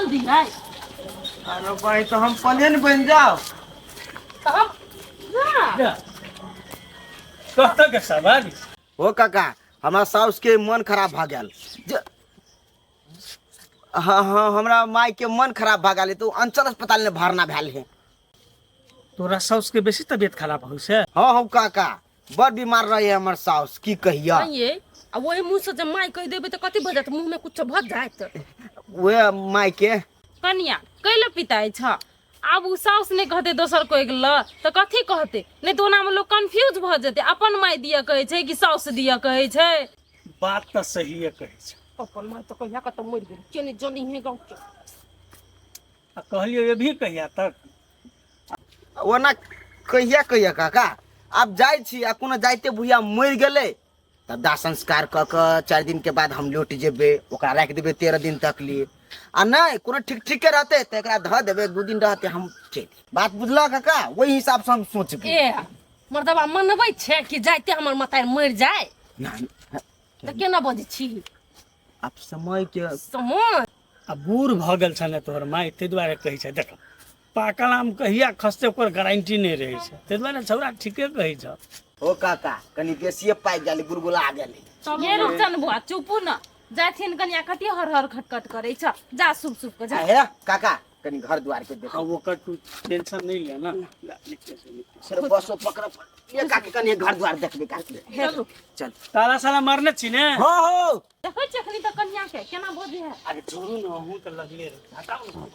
जल्दी है। अरे भाई तो हम प्लेन बन जाओ। तो हम जा। कहता के सवारी हो काका हमारा साउस के मन खराब भ गेल। हाँ हाँ हमरा माई के मन खराब भ गेल तो अंचल अस्पताल में भरना भेल है। तोरा साउस के बेसी तबीयत खराब हो से। हाँ हम काका बड़ बीमार रहे हमर साउस की कहिया। ये अब वही मुंह से जब माई कह देबे तो कथी भ जात, मुंह में कुछ भ जात। वे माई के कन्या कैले पिताई छ। अब उ साउस ने कहते दोसर कोई ल तो कथी कहते, नहीं तो ओना में लोग कंफ्यूज भ जेते। अपन माई दिया कहे छै कि साउस दिया कहे छै। बात तो सही है कहे छ। अपन माई तो कहिया क त मर गेल केने जनी है गांव के। आ कहलियो ये भी कहिया तक ओना कहिया कहिया काका अब जाय छी आ कोनो जाइते भुइया मर गेले तब दाह संस्कार क के 4 दिन के बाद हम लौट जेबे, ओकरा राख देबे 13 दिन तक लिए। आ नहीं कोनो ठीक ठीक के रहते तो एकरा ध देबे 2 दिन रहते हम ठीक। बात बुझला काका वही हिसाब से हम सोचबे। ए मर्दबा मनबै छै कि जाइते हमर मतार मर जाए नहीं त केना बजै छी। अब समय के समझ आ बूढ़ भ गेल छने तोहर माई ते दुआरे कहै छै। देख पाकल आम कहिया खसते ओकर गारंटी नहीं रहे छै, ते दुआरे छौरा ठीके कहै छ। ओ काका कनी बेसिए पाइ गेली गुलगुला गेली। ये रुकन बुआ चुपू न जाथिन कन्या कति हर हर खटखट करे छ। जा सुप सुप के जा। हे काका कनी घर द्वार के देखो। अब ओकर तू टेंशन नहीं ले ना। सर बसो पकड़ ये काके कनी घर द्वार देखबे काके। चलू चल ताला साला मारने छी ने। हो हो देखै छखनी त कन्या के केना बजे है। अरे छोड़ू ना हूं तो लगले रहे हटाओ ना।